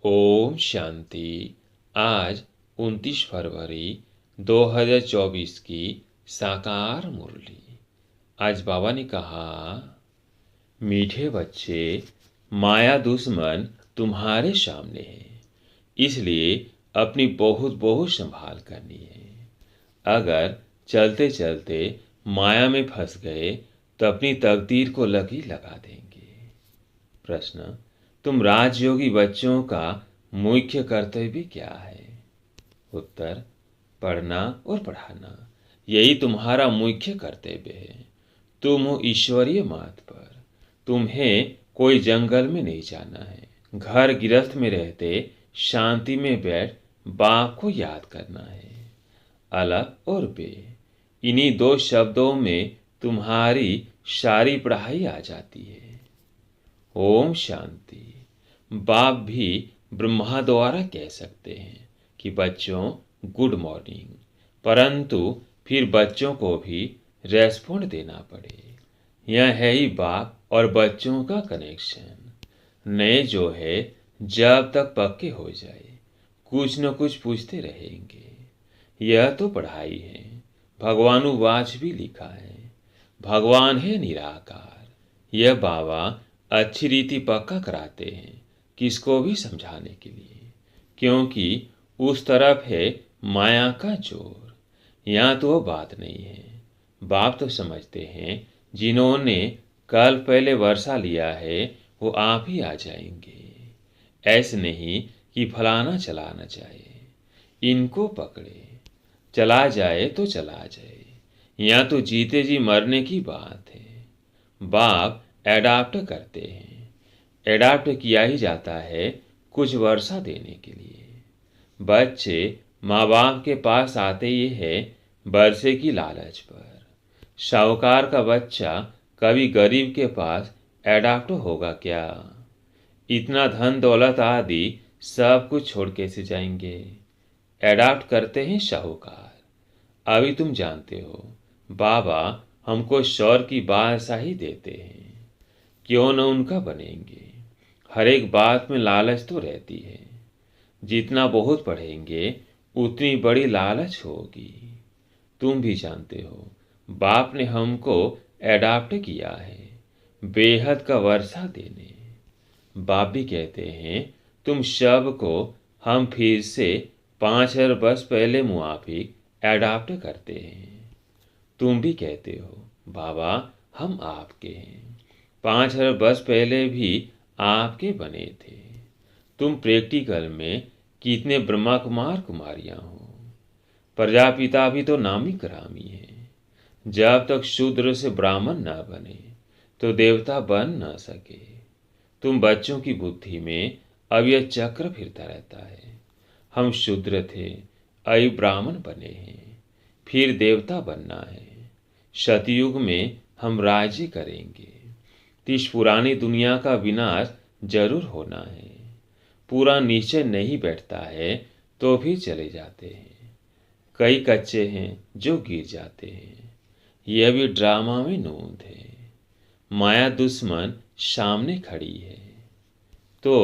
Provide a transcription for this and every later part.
ओम शांति। आज 29 फरवरी 2024 की साकार मुरली। आज बाबा ने कहा, मीठे बच्चे, माया दुश्मन तुम्हारे सामने है, इसलिए अपनी बहुत बहुत संभाल करनी है। अगर चलते चलते माया में फंस गए तो अपनी तकदीर को लगी लगा देंगे। प्रश्न, तुम राजयोगी बच्चों का मुख्य कर्तव्य क्या है? उत्तर, पढ़ना और पढ़ाना, यही तुम्हारा मुख्य कर्तव्य है। तुम हो ईश्वरीय मार्ग पर, तुम्हें कोई जंगल में नहीं जाना है। घर गृहस्थ में रहते शांति में बैठ बाप को याद करना है। अलग और बे, इन्हीं दो शब्दों में तुम्हारी सारी पढ़ाई आ जाती है। ओम शांति। बाप भी ब्रह्मा द्वारा कह सकते हैं कि बच्चों गुड मॉर्निंग, परंतु फिर बच्चों को भी रेस्पॉन्ड देना पड़े। यह है ही बाप और बच्चों का कनेक्शन। नए जो है जब तक पक्के हो जाए कुछ न कुछ पूछते रहेंगे। यह तो पढ़ाई है। भगवानुवाच भी लिखा है, भगवान है निराकार। यह बाबा अच्छी रीति पक्का कराते हैं किसको भी समझाने के लिए, क्योंकि उस तरफ है माया का जोर। यहाँ तो वो बात नहीं है। बाप तो समझते हैं जिन्होंने कल पहले वर्षा लिया है वो आप ही आ जाएंगे। ऐसे नहीं कि फलाना चला न जाए, इनको पकड़े, चला जाए तो चला जाए। यहाँ तो जीते जी मरने की बात है। बाप एडाप्ट करते हैं। एडाप्ट किया ही जाता है कुछ वर्षा देने के लिए। बच्चे माँ बाप के पास आते ही है वर्षे की लालच पर। साहूकार का बच्चा कभी गरीब के पास एडाप्ट होगा क्या? इतना धन दौलत आदि सब कुछ छोड़ कैसे जाएंगे? एडाप्ट करते हैं साहूकार। अभी तुम जानते हो बाबा हमको शौर की बादशाही देते हैं, क्यों न उनका बनेंगे। हर एक बात में लालच तो रहती है। जितना बहुत पढ़ेंगे उतनी बड़ी लालच होगी। तुम भी जानते हो बाप ने हमको एडाप्ट किया है बेहद का वर्षा देने। बाप भी कहते हैं तुम सब को हम फिर से 5000 वर्ष पहले मुआफिक एडाप्ट करते हैं। तुम भी कहते हो बाबा हम आपके हैं, 5000 वर्ष पहले भी आपके बने थे। तुम प्रैक्टिकल में कितने ब्रह्मा कुमार कुमारियां हो। प्रजापिता भी तो नामी ग्रामी है। जब तक शूद्र से ब्राह्मण न बने तो देवता बन न सके। तुम बच्चों की बुद्धि में अब यह चक्र फिरता रहता है। हम शूद्र थे, अभी ब्राह्मण बने हैं, फिर देवता बनना है। सतयुग में हम राज्य करेंगे। इस पुरानी दुनिया का विनाश जरूर होना है। पूरा निश्चय नहीं बैठता है तो फिर चले जाते हैं। कई कच्चे हैं जो गिर जाते हैं। यह भी ड्रामा में नोंद है। माया दुश्मन सामने खड़ी है तो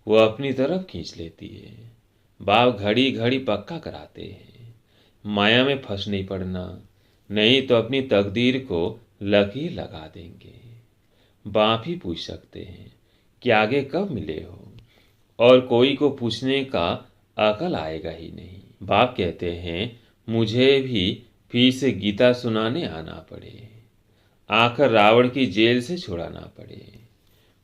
वह अपनी तरफ खींच लेती है। बाप घड़ी घड़ी पक्का कराते हैं, माया में फंस नहीं पड़ना, नहीं तो अपनी तकदीर को लकीर लगा देंगे। बाप ही पूछ सकते हैं कि आगे कब मिले हो, और कोई को पूछने का अकल आएगा ही नहीं। बाप कहते हैं मुझे भी फिर से गीता सुनाने आना पड़े, आखिर रावण की जेल से छुड़ाना पड़े।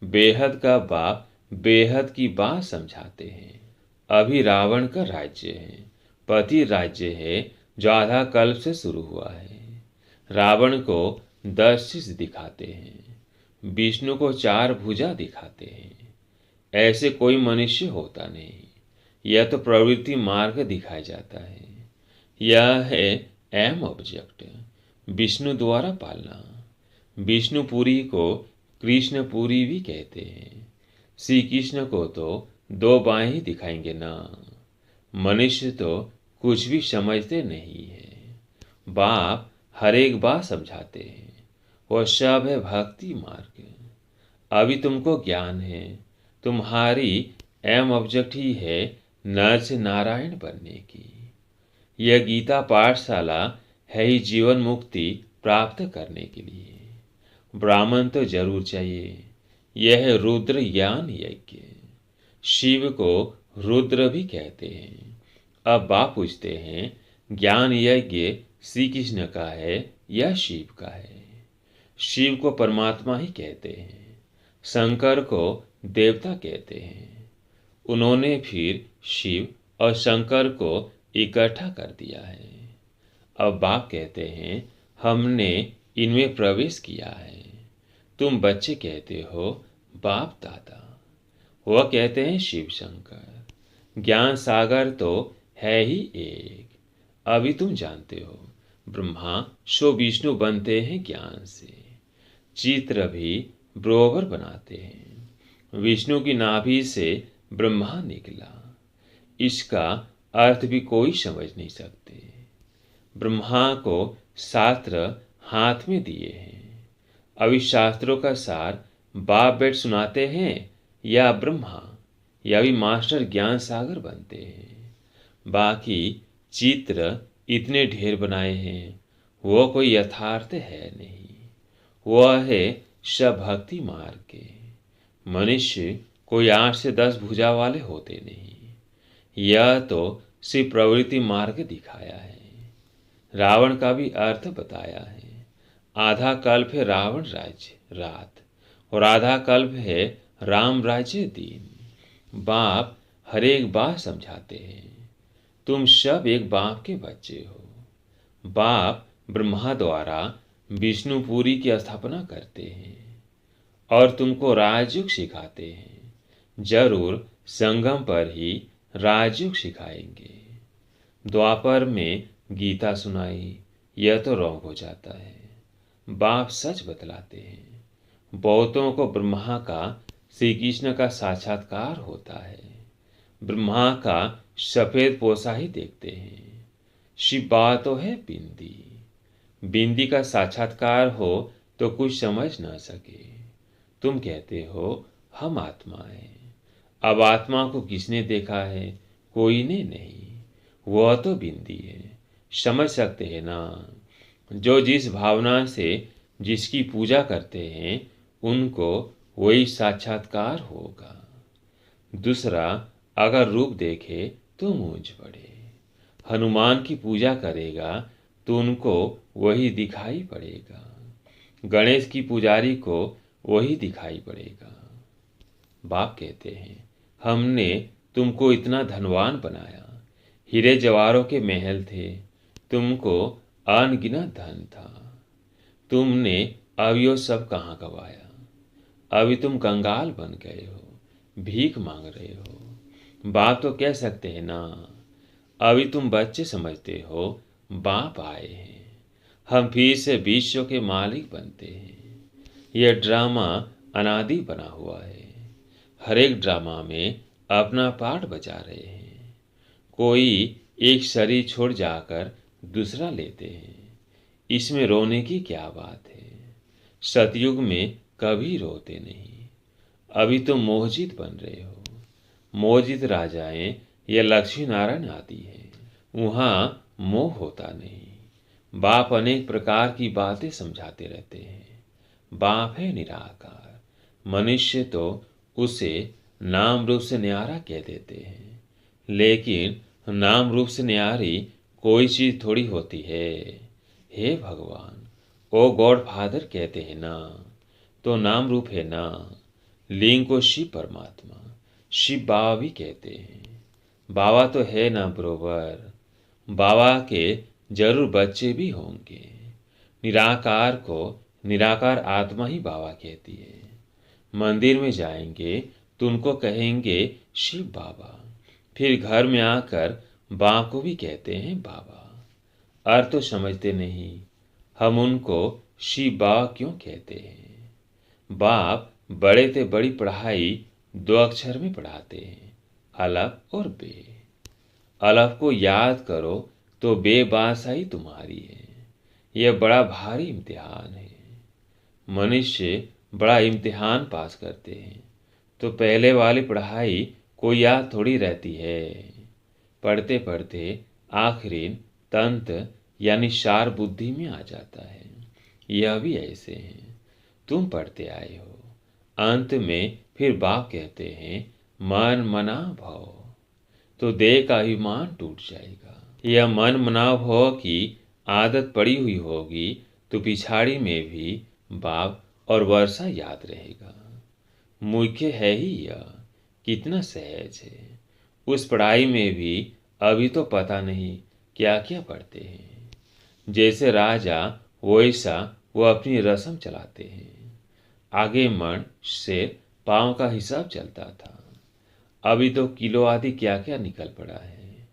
बेहद का बाप बेहद की बात समझाते हैं। अभी रावण का राज्य है, पति राज्य है जो आधा कल्प से शुरू हुआ है। रावण को 10 शीश दिखाते हैं, विष्णु को 4 भुजा दिखाते हैं। ऐसे कोई मनुष्य होता नहीं। यह तो प्रवृत्ति मार्ग दिखाया जाता है। यह है एम ऑब्जेक्ट, विष्णु द्वारा पालना। विष्णुपुरी को कृष्णपुरी भी कहते हैं। श्री कृष्ण को तो 2 बाएं ही दिखाएंगे ना। मनुष्य तो कुछ भी समझते नहीं है। बाप हर एक बात समझाते हैं। वह सब है भक्ति मार्ग। अभी तुमको ज्ञान है, तुम्हारी एम ऑब्जेक्ट ही है नर से नारायण बनने की। यह गीता पाठशाला है ही जीवन मुक्ति प्राप्त करने के लिए। ब्राह्मण तो जरूर चाहिए। यह है रुद्र ज्ञान यज्ञ। शिव को रुद्र भी कहते हैं। अब बाप पूछते हैं, ज्ञान यज्ञ श्री कृष्ण का है या शिव का है? शिव को परमात्मा ही कहते हैं, शंकर को देवता कहते हैं। उन्होंने फिर शिव और शंकर को इकट्ठा कर दिया है। अब बाप कहते हैं, हमने इनमें प्रवेश किया है। तुम बच्चे कहते हो बाप दादा, वह कहते हैं शिव शंकर। ज्ञान सागर तो है ही एक। अभी तुम जानते हो, ब्रह्मा सो विष्णु बनते हैं ज्ञान से। चित्र भी बरोबर बनाते हैं। विष्णु की नाभि से ब्रह्मा निकला, इसका अर्थ भी कोई समझ नहीं सकते। ब्रह्मा को शास्त्र हाथ में दिए हैं। अभी शास्त्रों का सार बाप बेट सुनाते हैं या ब्रह्मा, या भी मास्टर ज्ञान सागर बनते हैं। बाकी चित्र इतने ढेर बनाए हैं, वो कोई यथार्थ है नहीं। वह है सब भक्ति मार्ग के। मनुष्य कोई 8 से 10 भुजा वाले होते नहीं। यह तो सिर्फ प्रवृत्ति मार्ग दिखाया है। रावण का भी अर्थ बताया है। आधा कल्प है रावण राज्य रात, और आधा कल्प है राम राज्य दिन। बाप हर एक बात समझाते हैं। तुम सब एक बाप के बच्चे हो। बाप ब्रह्मा द्वारा विष्णुपुरी की स्थापना करते हैं और तुमको राजयोग सिखाते हैं। जरूर संगम पर ही राजयोग सिखाएंगे। द्वापर में गीता सुनाई, यह तो रॉन्ग हो जाता है। बाप सच बतलाते हैं। बहुतों को ब्रह्मा का श्री कृष्ण का साक्षात्कार होता है। ब्रह्मा का सफेद पोसा ही देखते हैं। शिव बाबा तो है बिंदी। बिंदी का साक्षात्कार हो तो कुछ समझ ना सके। तुम कहते हो हम आत्मा हैं। अब आत्मा को किसने देखा है? कोई ने नहीं। वह तो बिंदी है। समझ सकते हैं ना? जो जिस भावना से जिसकी पूजा करते हैं, उनको वही साक्षात्कार होगा। दूसरा अगर रूप देखे तो मूंझ पड़े। हनुमान की पूजा करेगा तो उनको वही दिखाई पड़ेगा। गणेश की पुजारी को वही दिखाई पड़ेगा। बाप कहते हैं, हमने तुमको इतना धनवान बनाया। हीरे जवाहरों के महल थे, तुमको अनगिनत धन था। तुमने अब यो सब कहाँ गवाया? अभी तुम कंगाल बन गए हो, भीख मांग रहे हो। बाप तो कह सकते हैं ना, अभी तुम बच्चे समझते हो, बाप आए हैं। हम फिर से विश्व के मालिक बनते हैं। यह ड्रामा अनादि बना हुआ है। हर एक ड्रामा में अपना पार्ट बजा रहे हैं। कोई एक शरीर छोड़ जाकर दूसरा लेते हैं। इसमें रोने की क्या बात है? सतयुग में कभी रोते नहीं। अभी तुम मोहजित बन रहे हो। मोहजित राजाएं यह लक्ष्मी नारायण आदि है। वहाँ मोह होता नहीं। बाप अनेक प्रकार की बातें समझाते रहते हैं। बाप है निराकार। मनुष्य तो उसे नाम रूप से न्यारा कह देते हैं, लेकिन नाम रूप से न्यारी कोई चीज थोड़ी होती है। हे भगवान, ओ गॉड फादर कहते हैं ना, तो नाम रूप है ना। लिंग को शिव परमात्मा, शिव बाबा भी कहते हैं। बाबा तो है ना बरोबर। बाबा के जरूर बच्चे भी होंगे। निराकार को निराकार आत्मा ही बाबा कहती है। मंदिर में जाएंगे तो उनको कहेंगे शिव बाबा। फिर घर में आकर बाप को भी कहते हैं बाबा। अर्थ तो समझते नहीं। हम उनको शिव बाबा क्यों कहते हैं? बाप बड़े से बड़ी पढ़ाई 2 अक्षर में पढ़ाते हैं, अलफ और बे। अलफ को याद करो तो बेबासाई तुम्हारी है। यह बड़ा भारी इम्तिहान है। मनुष्य बड़ा इम्तिहान पास करते हैं तो पहले वाली पढ़ाई कोई याद थोड़ी रहती है। पढ़ते पढ़ते आखिरी तंत्र यानी सार बुद्धि में आ जाता है। यह भी ऐसे है। तुम पढ़ते आए हो, अंत में फिर बाप कहते हैं मन मना भव, तो देह का अभिमान टूट जाएगा। यह मन मना भव की आदत पड़ी हुई होगी तो पिछाड़ी में भी बाप और वर्षा याद रहेगा। मुख्य है ही यह, कितना सहज है। उस पढ़ाई में भी अभी तो पता नहीं क्या क्या पढ़ते हैं। जैसे राजा वैसा वो अपनी रस्म चलाते हैं। आगे मन से पाँव का हिसाब चलता था, अभी तो किलो आदि क्या क्या निकल पड़ा है।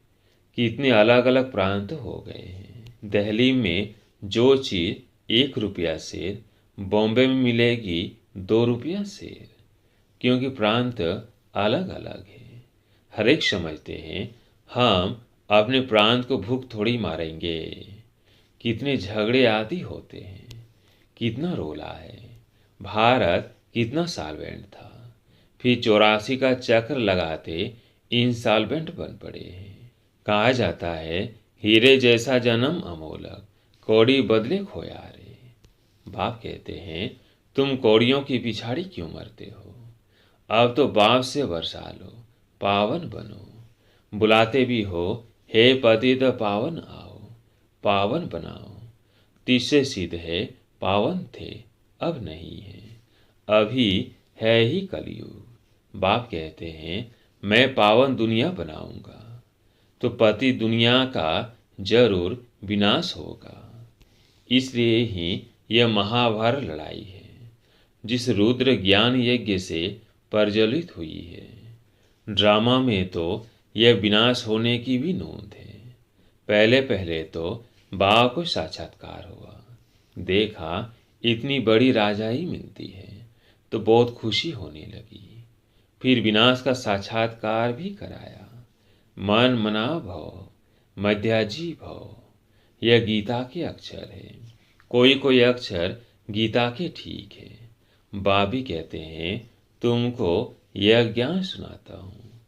कितने अलग अलग प्रांत हो गए हैं। दिल्ली में जो चीज़ 1 रुपया सेर बॉम्बे में मिलेगी 2 रुपया सेर, क्योंकि प्रांत अलग अलग है। हर एक समझते हैं हम अपने प्रांत को भूख थोड़ी मारेंगे। कितने झगड़े आदि होते हैं, कितना रोला है। भारत कितना सॉल्वेंट था, फिर 84 का चक्र लगाते इंसॉल्वेंट बन पड़े हैं। कहा जाता है हीरे जैसा जन्म अमोलक, कौड़ी बदले खोया रे। बाप कहते हैं तुम कौड़ियों की पिछाड़ी क्यों मरते हो। अब तो बाप से वर्षा लो, पावन बनो। बुलाते भी हो हे पतित पावन आओ, पावन बनाओ। तीसरे सिद्ध है पावन थे अब नहीं है, अभी है ही कलयुग। बाप कहते हैं मैं पावन दुनिया बनाऊंगा, तो पति दुनिया का जरूर विनाश होगा। इसलिए ही यह महाभारत लड़ाई है, जिस रुद्र ज्ञान यज्ञ से प्रज्वलित हुई है। ड्रामा में तो यह विनाश होने की भी नोंद है। पहले पहले तो बाप को साक्षात्कार हुआ, देखा इतनी बड़ी राजाई मिलती है तो बहुत खुशी होने लगी। फिर विनाश का साक्षात्कार भी कराया। मन मना भव, मध्याजी भव, यह गीता के अक्षर है। कोई कोई अक्षर गीता के ठीक है। बाबी कहते हैं तुमको यह ज्ञान सुनाता हूँ,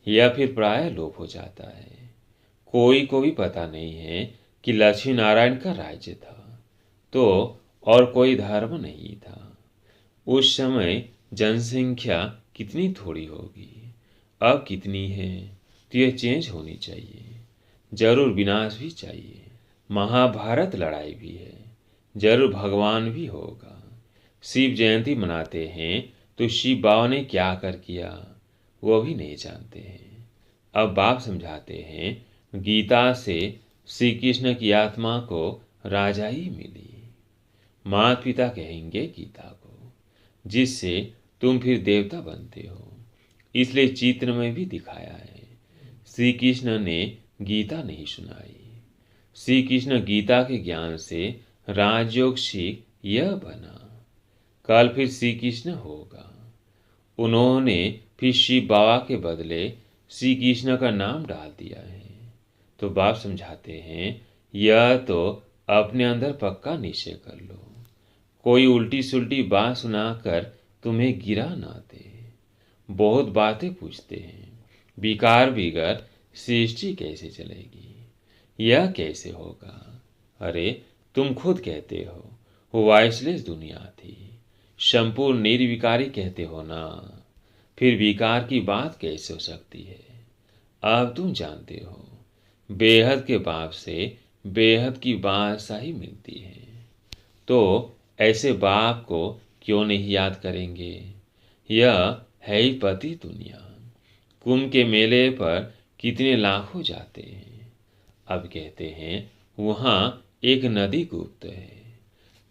यह फिर प्राय लोप हो जाता है। कोई को भी पता नहीं है कि लक्ष्मी नारायण का राज्य था तो और कोई धर्म नहीं था। उस समय जनसंख्या कितनी थोड़ी होगी, अब कितनी है, तो यह चेंज होनी चाहिए। जरूर विनाश भी चाहिए। महाभारत लड़ाई भी है, जरूर भगवान भी होगा। शिव जयंती मनाते हैं तो शिव बाबा ने क्या कर किया वो भी नहीं जानते हैं। अब बाप समझाते हैं गीता से श्री कृष्ण की आत्मा को राजाई मिली। माता पिता कहेंगे गीता को, जिससे तुम फिर देवता बनते हो। इसलिए चित्र में भी दिखाया है। श्री कृष्ण ने गीता नहीं सुनाई। श्री कृष्ण गीता के ज्ञान से राजयोग सीख यह बना। कल फिर श्री कृष्ण होगा। उन्होंने फिर शिव बाबा के बदले श्री कृष्ण का नाम डाल दिया है। तो बाप समझाते हैं यह तो अपने अंदर पक्का निश्चय कर लो। कोई उल्टी सुल्टी बात सुनाकर तुम्हें गिरा ना दे। बहुत बातें पूछते हैं, विकार बिगर सृष्टि कैसे चलेगी, यह कैसे होगा। अरे तुम खुद कहते हो वो वाइसलेस दुनिया थी, संपूर्ण निर्विकारी कहते हो ना, फिर विकार की बात कैसे हो सकती है। अब तुम जानते हो बेहद के बाप से बेहद की बादशाही मिलती है, तो ऐसे बाप को क्यों नहीं याद करेंगे। यह है ही पति दुनिया। कुंभ के मेले पर कितने लाखों जाते हैं। अब कहते हैं वहाँ एक नदी गुप्त है।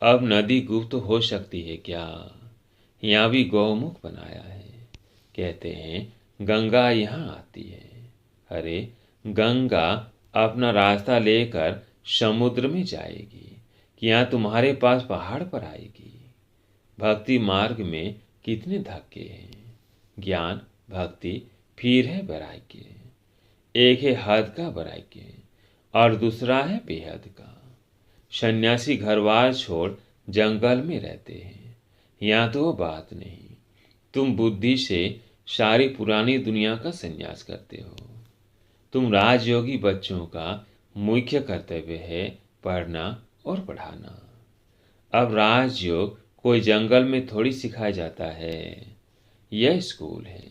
अब नदी गुप्त हो सकती है क्या। यहाँ भी गौमुख बनाया है। कहते हैं गंगा यहाँ आती है। अरे गंगा अपना रास्ता लेकर समुद्र में जाएगी कि यहाँ तुम्हारे पास पहाड़ पर आएगी। भक्ति मार्ग में कितने धक्के हैं। ज्ञान भक्ति फिर है वैराग्य। एक है हद का वैराग्य और दूसरा है बेहद का। सन्यासी घरवार छोड़ जंगल में रहते हैं। यहाँ तो वो बात नहीं। तुम बुद्धि से सारी पुरानी दुनिया का संन्यास करते हो। तुम राजयोगी बच्चों का मुख्य कर्तव्य है पढ़ना और पढ़ाना। अब राजयोग कोई जंगल में थोड़ी सिखाया जाता है, यह स्कूल है।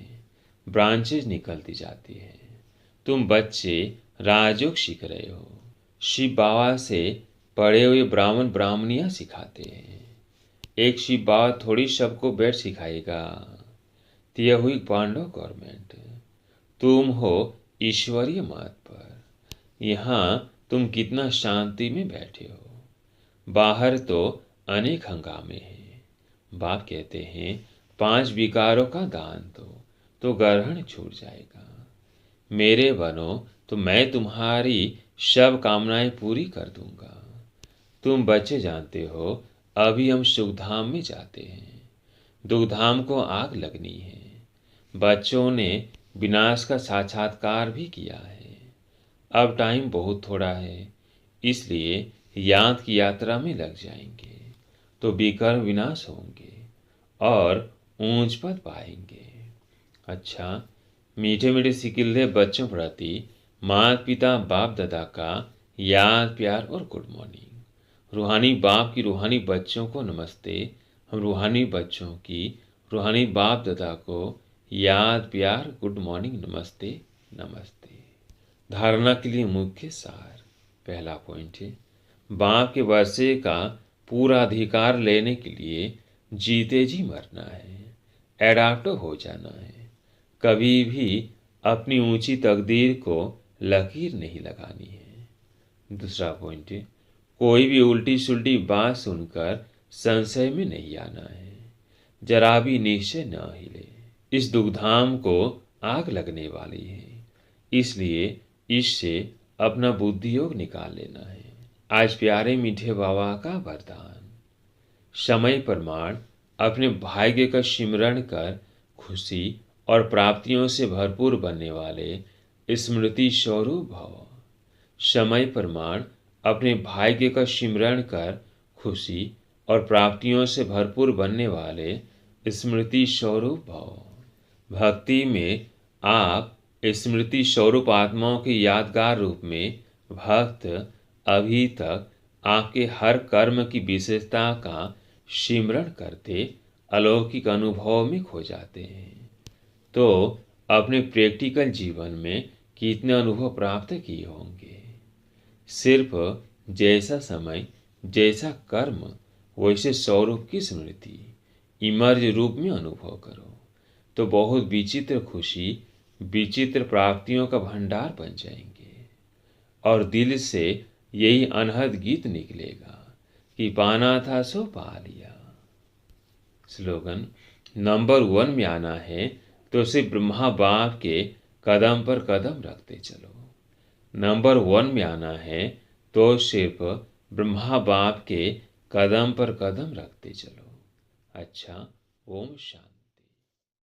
ब्रांचेज निकलती जाती है। तुम बच्चे राजयोग सीख रहे हो। शिव बाबा से पढ़े हुए ब्राह्मण ब्राह्मणियां सिखाते हैं। एक शिव बाबा थोड़ी सबको बैठ सिखाएगा। तो यह हुई पांडव गवर्नमेंट। तुम हो ईश्वरीय मत पर। यहाँ तुम कितना शांति में बैठे हो। बाहर तो अनेक हंगामे हैं। बाप कहते हैं 5 विकारों का दान दो तो ग्रहण छूट जाएगा। मेरे बनो तो मैं तुम्हारी सब कामनाएं पूरी कर दूंगा। तुम बच्चे जानते हो अभी हम सुखधाम में जाते हैं। दुखधाम को आग लगनी है। बच्चों ने विनाश का साक्षात्कार भी किया है। अब टाइम बहुत थोड़ा है, इसलिए याद की यात्रा में लग जाएंगे तो विकर्ण विनाश होंगे और ऊंच पद पाएंगे। अच्छा, मीठे मीठे सिकिल्ले बच्चों प्रति माता पिता बाप दादा का याद प्यार और गुड मॉर्निंग। रूहानी बाप की रूहानी बच्चों को नमस्ते। हम रूहानी बच्चों की रूहानी बाप दादा को याद प्यार गुड मॉर्निंग नमस्ते नमस्ते। धारणा के लिए मुख्य सार। पहला पॉइंट है, बाप के वर्षे का पूरा अधिकार लेने के लिए जीते जी मरना है, एडाप्ट हो जाना है। कभी भी अपनी ऊंची तकदीर को लकीर नहीं लगानी है। दूसरा पॉइंट है, कोई भी उल्टी सुल्टी बात सुनकर संशय में नहीं आना है। जरा भी निश्चय न हिले। इस दुखधाम को आग लगने वाली है, इसलिए इससे अपना बुद्धि योग निकाल लेना है। आज प्यारे मीठे बाबा का वरदान। समय प्रमाण अपने भाग्य का सिमरण कर खुशी और प्राप्तियों से भरपूर बनने वाले स्मृति स्वरूप भव। समय प्रमाण अपने भाग्य का सिमरण कर खुशी और प्राप्तियों से भरपूर बनने वाले स्मृति स्वरूप भव। भक्ति में आप स्मृति स्वरूप आत्माओं के यादगार रूप में भक्त अभी तक आपके हर कर्म की विशेषता का सिमरण करते अलौकिक अनुभव में खो जाते हैं। तो अपने प्रैक्टिकल जीवन में कितने अनुभव प्राप्त किए होंगे। सिर्फ जैसा समय जैसा कर्म वैसे स्वरूप की स्मृति इमर्ज रूप में अनुभव करो तो बहुत विचित्र खुशी विचित्र प्राप्तियों का भंडार बन जाएंगे और दिल से यही अनहद गीत निकलेगा कि पाना था सो पा लिया। स्लोगन। नंबर 1 में आना है तो सिर्फ ब्रह्मा बाप के कदम पर कदम रखते चलो। नंबर 1 में आना है तो सिर्फ ब्रह्मा बाप के कदम पर कदम रखते चलो। अच्छा, ओम शांति।